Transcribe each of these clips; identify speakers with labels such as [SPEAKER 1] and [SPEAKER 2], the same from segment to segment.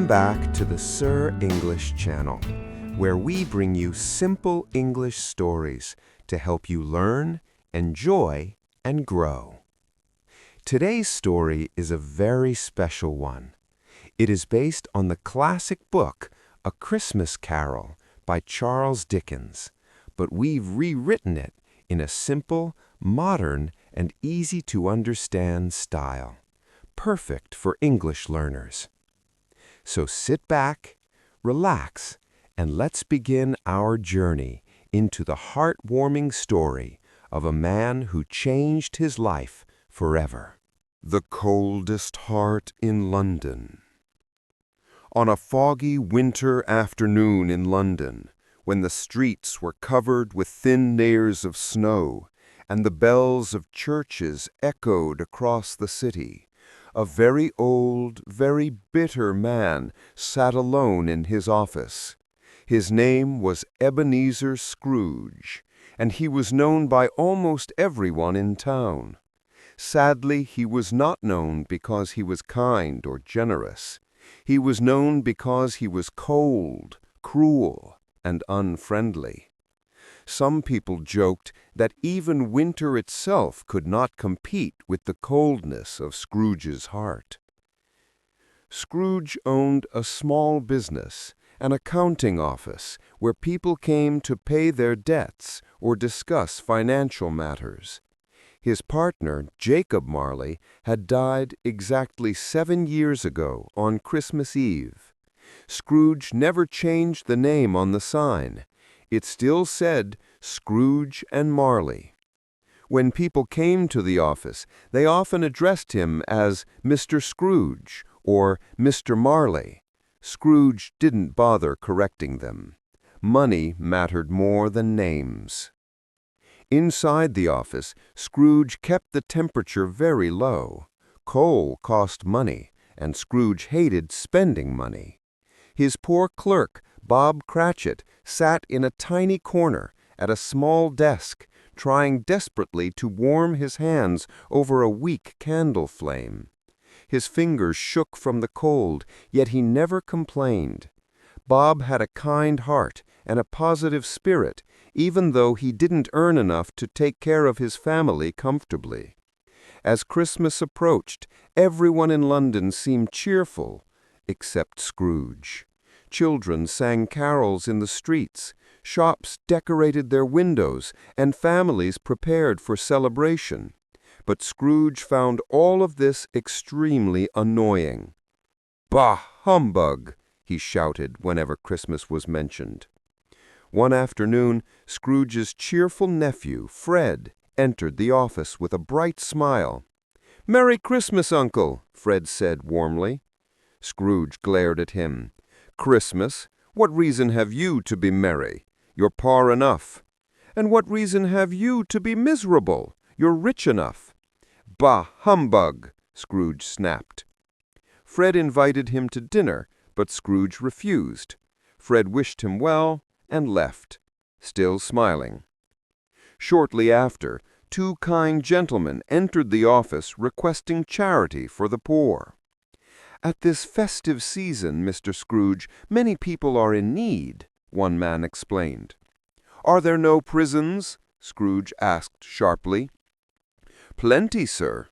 [SPEAKER 1] back to the Sir English channel, where we bring you simple English stories to help you learn, enjoy, and grow. Today's story is a very special one. It is based on the classic book, A Christmas Carol by Charles Dickens, but we've rewritten it in a simple, modern, and easy-to-understand style, perfect for English learners. So sit back, relax, and let's begin our journey into the heartwarming story of a man who changed his life forever. The coldest heart in London. On a foggy winter afternoon in London, when the streets were covered with thin layers of snow and the bells of churches echoed across the city, a very old, very bitter man sat alone in his office. His name was Ebenezer Scrooge, and he was known by almost everyone in town. Sadly, he was not known because he was kind or generous. He was known because he was cold, cruel, and unfriendly. Some people joked that even winter itself could not compete with the coldness of Scrooge's heart. Scrooge owned a small business, an accounting office, where people came to pay their debts or discuss financial matters. His partner, Jacob Marley, had died exactly 7 years ago on Christmas Eve. Scrooge never changed the name on the sign. It still said Scrooge and Marley. When people came to the office, they often addressed him as Mr. Scrooge or Mr. Marley. Scrooge didn't bother correcting them. Money mattered more than names. Inside the office, Scrooge kept the temperature very low. Coal cost money, and Scrooge hated spending money. His poor clerk, Bob Cratchit, sat in a tiny corner at a small desk, trying desperately to warm his hands over a weak candle flame. His fingers shook from the cold, yet he never complained. Bob had a kind heart and a positive spirit, even though he didn't earn enough to take care of his family comfortably. As Christmas approached, everyone in London seemed cheerful, except Scrooge. Children sang carols in the streets, shops decorated their windows, and families prepared for celebration. But Scrooge found all of this extremely annoying. "Bah, humbug!" he shouted whenever Christmas was mentioned. One afternoon, Scrooge's cheerful nephew, Fred, entered the office with a bright smile. "Merry Christmas, Uncle," Fred said warmly. Scrooge glared at him. "Christmas? What reason have you to be merry? You're poor enough. And what reason have you to be miserable? You're rich enough." "Bah, humbug!" Scrooge snapped. Fred invited him to dinner, but Scrooge refused. Fred wished him well and left, still smiling. Shortly after, 2 kind gentlemen entered the office requesting charity for the poor. "At this festive season, Mr. Scrooge, many people are in need," one man explained. "Are there no prisons?" Scrooge asked sharply. "Plenty, sir."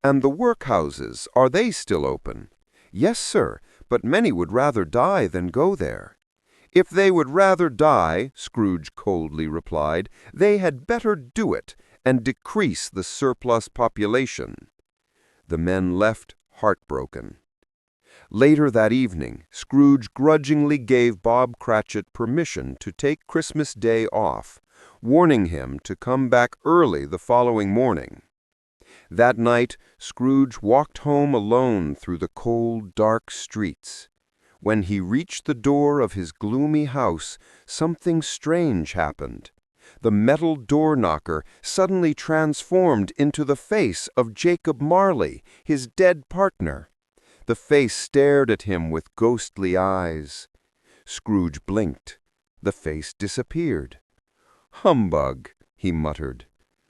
[SPEAKER 1] "And the workhouses, are they still open?" "Yes, sir, but many would rather die than go there." "If they would rather die," Scrooge coldly replied, "they had better do it and decrease the surplus population." The men left heartbroken. Later that evening, Scrooge grudgingly gave Bob Cratchit permission to take Christmas Day off, warning him to come back early the following morning. That night, Scrooge walked home alone through the cold, dark streets. When he reached the door of his gloomy house, something strange happened. The metal door knocker suddenly transformed into the face of Jacob Marley, his dead partner. The face stared at him with ghostly eyes. Scrooge blinked. The face disappeared. "Humbug," he muttered,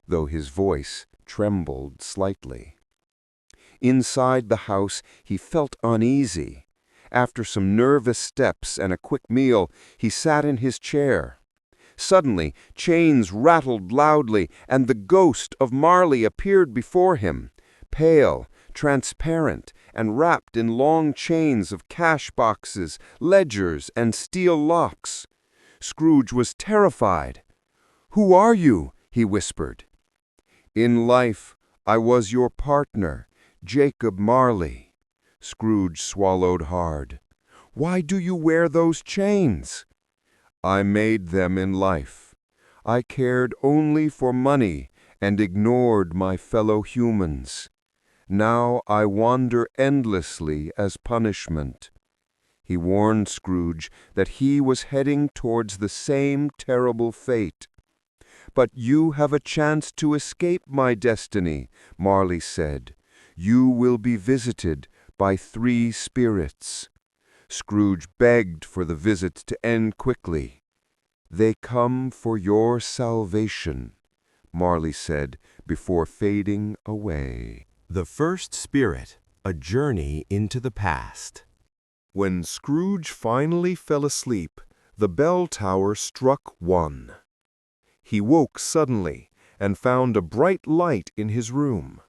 [SPEAKER 1] though his voice trembled slightly. Inside the house, he felt uneasy. After some nervous steps and a quick meal, he sat in his chair. Suddenly, chains rattled loudly, and the ghost of Marley appeared before him, pale, transparent, and wrapped in long chains of cash boxes, ledgers, and steel locks. Scrooge was terrified. "Who are you?" he whispered. "In life, I was your partner, Jacob Marley." Scrooge swallowed hard. "Why do you wear those chains?" "I made them in life. I cared only for money and ignored my fellow humans. Now I wander endlessly as punishment." He warned Scrooge that he was heading towards the same terrible fate. "But you have a chance to escape my destiny," Marley said. "You will be visited by 3 spirits." Scrooge begged for the visit to end quickly. "They come for your salvation," Marley said before fading away.
[SPEAKER 2] The First Spirit, A Journey into the Past.
[SPEAKER 1] When Scrooge finally fell asleep, the bell tower struck 1. He woke suddenly and found a bright light in his room.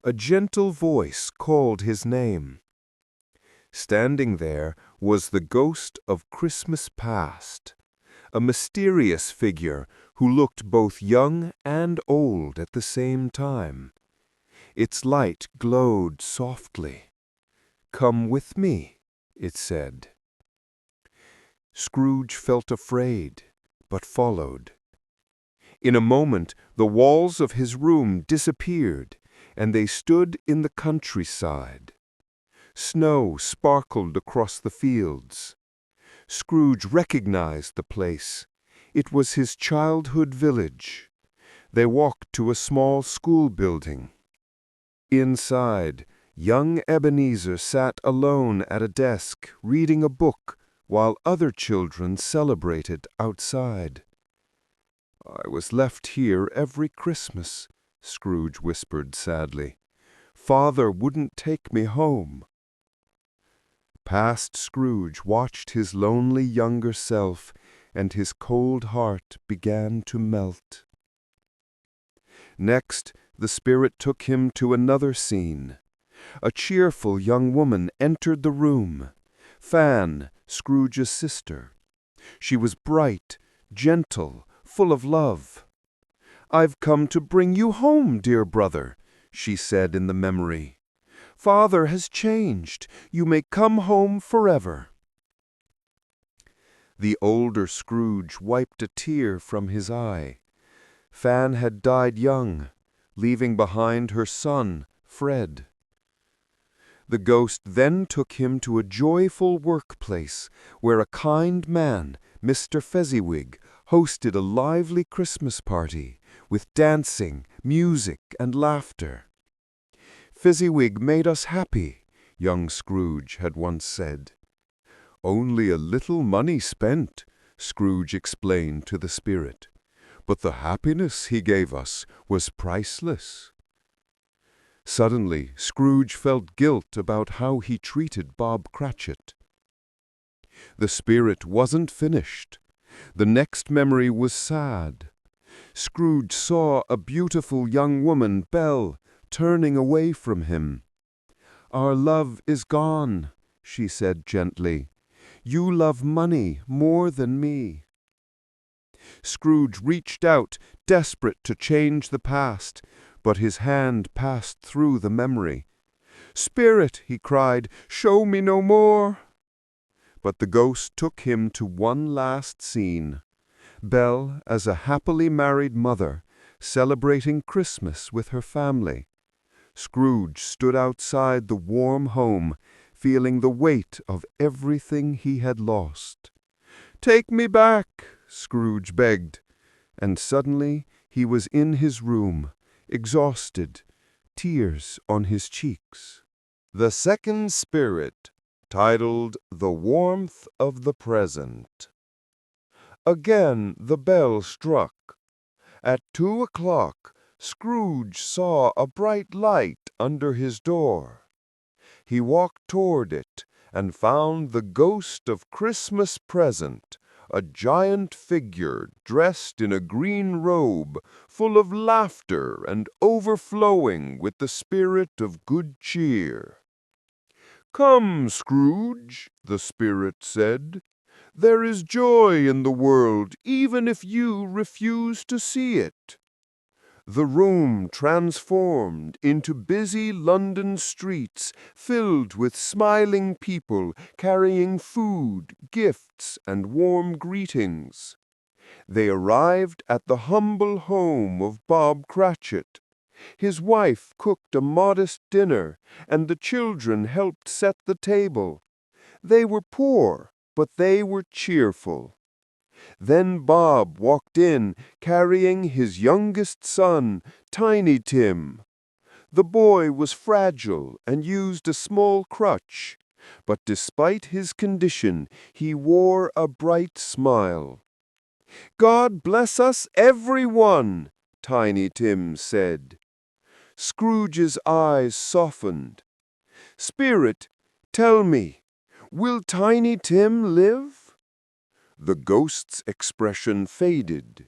[SPEAKER 1] A gentle voice called his name. Standing there was the ghost of Christmas past, a mysterious figure who looked both young and old at the same time. Its light glowed softly. "Come with me," it said. Scrooge felt afraid, but followed. In a moment, the walls of his room disappeared, and they stood in the countryside. Snow sparkled across the fields. Scrooge recognized the place. It was his childhood village. They walked to a small school building. Inside, young Ebenezer sat alone at a desk, reading a book, while other children celebrated outside. "I was left here every Christmas," Scrooge whispered sadly. "Father wouldn't take me home." Past Scrooge watched his lonely younger self, and his cold heart began to melt. Next, the spirit took him to another scene. A cheerful young woman entered the room, Fan, Scrooge's sister. She was bright, gentle, full of love. "I've come to bring you home, dear brother," she said in the memory. "Father has changed. You may come home forever." The older Scrooge wiped a tear from his eye. Fan had died young, leaving behind her son, Fred. The ghost then took him to a joyful workplace where a kind man, Mr. Fezziwig, hosted a lively Christmas party with dancing, music, and laughter. "Fezziwig made us happy," young Scrooge had once said. "Only a little money spent," Scrooge explained to the spirit. "But the happiness he gave us was priceless." Suddenly, Scrooge felt guilt about how he treated Bob Cratchit. The spirit wasn't finished. The next memory was sad. Scrooge saw a beautiful young woman, Belle, turning away from him. "Our love is gone," she said gently. "You love money more than me." Scrooge reached out, desperate to change the past, but his hand passed through the memory. "Spirit," he cried, "show me no more." But the ghost took him to one last scene. Belle, as a happily married mother, celebrating Christmas with her family. Scrooge stood outside the warm home, feeling the weight of everything he had lost. "Take me back," Scrooge begged, and suddenly he was in his room, exhausted, tears on his cheeks. The Second Spirit, titled The Warmth of the Present. Again the bell struck. At 2 o'clock, Scrooge saw a bright light under his door. He walked toward it, and found the ghost of Christmas present, a giant figure dressed in a green robe, full of laughter and overflowing with the spirit of good cheer. "Come, Scrooge," the spirit said. "There is joy in the world, even if you refuse to see it." The room transformed into busy London streets filled with smiling people carrying food, gifts, and warm greetings. They arrived at the humble home of Bob Cratchit. His wife cooked a modest dinner, and the children helped set the table. They were poor, but they were cheerful. Then Bob walked in, carrying his youngest son, Tiny Tim. The boy was fragile and used a small crutch, but despite his condition, he wore a bright smile. "God bless us, everyone," Tiny Tim said. Scrooge's eyes softened. "Spirit, tell me, will Tiny Tim live?" The ghost's expression faded.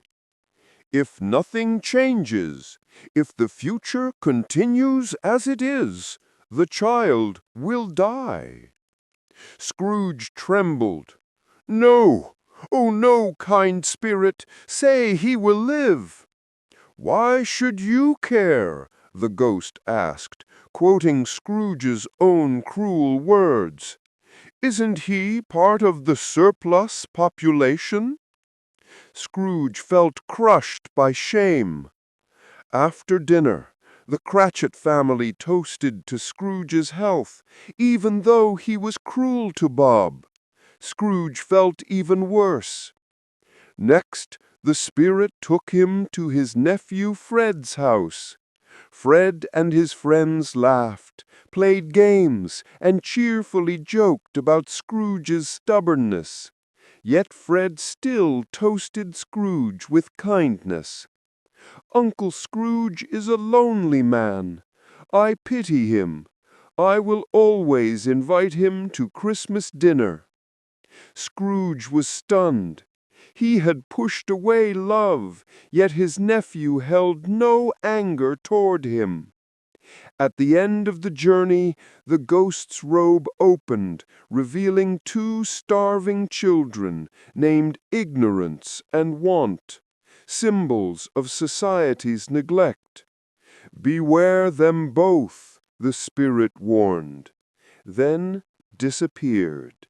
[SPEAKER 1] "If nothing changes, if the future continues as it is, the child will die." Scrooge trembled. "No! Oh, no, kind spirit! Say he will live!" "Why should you care?" the ghost asked, quoting Scrooge's own cruel words. "Isn't he part of the surplus population?" Scrooge felt crushed by shame. After dinner, the Cratchit family toasted to Scrooge's health, even though he was cruel to Bob. Scrooge felt even worse. Next, the spirit took him to his nephew Fred's house. Fred and his friends laughed, played games, and cheerfully joked about Scrooge's stubbornness. Yet Fred still toasted Scrooge with kindness. "Uncle Scrooge is a lonely man. I pity him. I will always invite him to Christmas dinner." Scrooge was stunned. He had pushed away love, yet his nephew held no anger toward him. At the end of the journey, the ghost's robe opened, revealing two starving children named Ignorance and Want, symbols of society's neglect. "Beware them both," the spirit warned, then disappeared.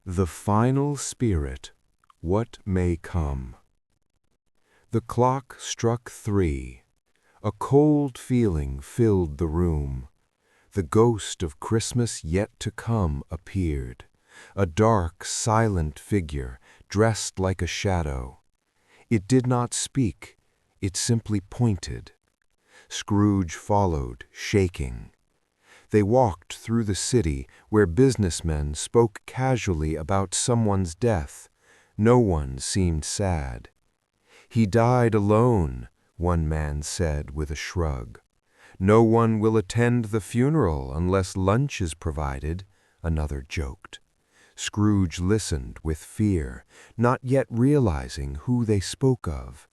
[SPEAKER 2] The final spirit, what may come. The clock struck 3. A cold feeling filled the room. The ghost of Christmas yet to come appeared, a dark, silent figure, dressed like a shadow. It did not speak, it simply pointed. Scrooge followed, shaking. They walked through the city where businessmen spoke casually about someone's death. No one seemed sad. "He died alone," one man said with a shrug. "No one will attend the funeral unless lunch is provided," another joked. Scrooge listened with fear, not yet realizing who they spoke of.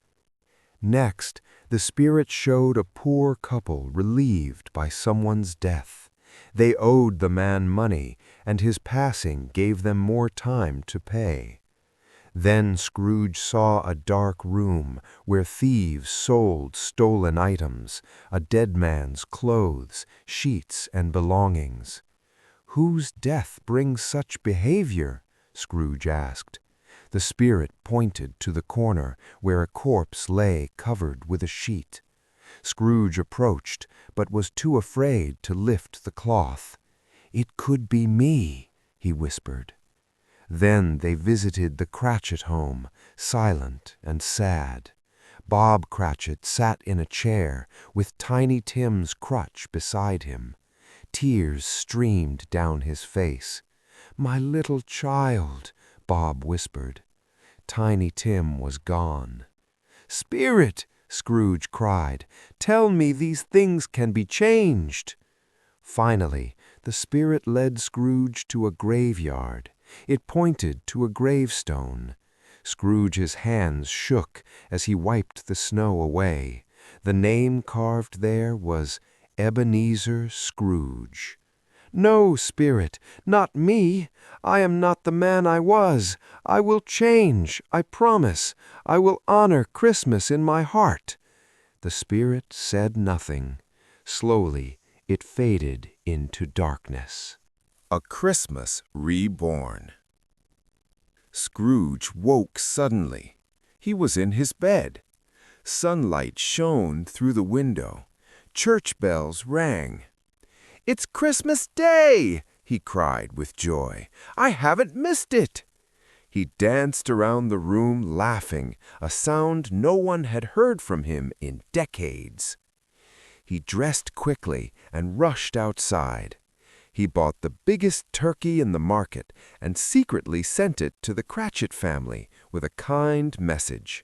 [SPEAKER 2] Next, the spirit showed a poor couple relieved by someone's death. They owed the man money, and his passing gave them more time to pay. Then Scrooge saw a dark room where thieves sold stolen items, a dead man's clothes, sheets, and belongings. "Whose death brings such behavior?" Scrooge asked. The spirit pointed to the corner where a corpse lay covered with a sheet. Scrooge approached, but was too afraid to lift the cloth. "It could be me," he whispered. Then they visited the Cratchit home, silent and sad. Bob Cratchit sat in a chair, with Tiny Tim's crutch beside him. Tears streamed down his face. "My little child," Bob whispered. Tiny Tim was gone. "Spirit," Scrooge cried, "tell me these things can be changed." Finally, The spirit led Scrooge to a graveyard. It pointed to a gravestone. Scrooge's hands shook as he wiped the snow away. The name carved there was Ebenezer Scrooge. "No, spirit, not me. I am not the man I was. I will change, I promise. I will honor Christmas in my heart." The spirit said nothing. Slowly, it faded into darkness.
[SPEAKER 1] A Christmas Reborn. Scrooge woke suddenly. He was in his bed. Sunlight shone through the window. Church bells rang. "It's Christmas Day!" he cried with joy. "I haven't missed it!" He danced around the room laughing, a sound no one had heard from him in decades. He dressed quickly and rushed outside. He bought the biggest turkey in the market and secretly sent it to the Cratchit family with a kind message.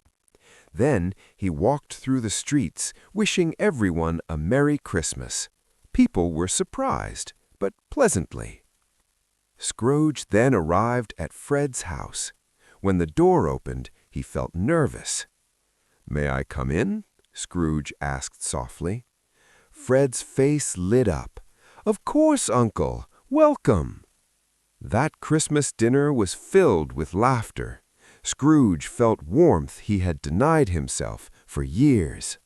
[SPEAKER 1] Then he walked through the streets, wishing everyone a Merry Christmas. People were surprised, but pleasantly. Scrooge then arrived at Fred's house. When the door opened, he felt nervous. "May I come in?" Scrooge asked softly. Fred's face lit up. "Of course, Uncle. Welcome." That Christmas dinner was filled with laughter. Scrooge felt warmth he had denied himself for years.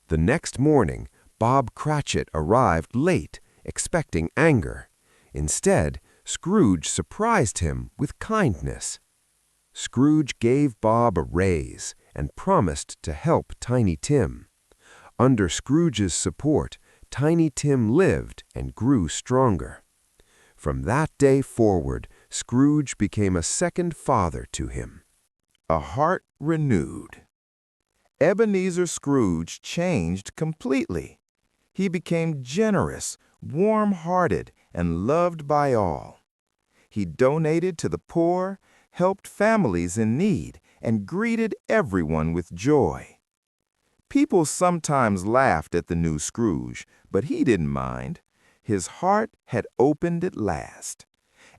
[SPEAKER 1] The next morning, Bob Cratchit arrived late, expecting anger. Instead, Scrooge surprised him with kindness. Scrooge gave Bob a raise and promised to help Tiny Tim. Under Scrooge's support, Tiny Tim lived and grew stronger. From that day forward, Scrooge became a second father to him.
[SPEAKER 3] A heart renewed. Ebenezer Scrooge changed completely. He became generous, warm-hearted, and loved by all. He donated to the poor, helped families in need, and greeted everyone with joy. People sometimes laughed at the new Scrooge, but he didn't mind. His heart had opened at last.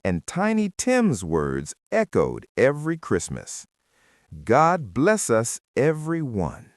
[SPEAKER 3] And Tiny Tim's words echoed every Christmas. God bless us, every one.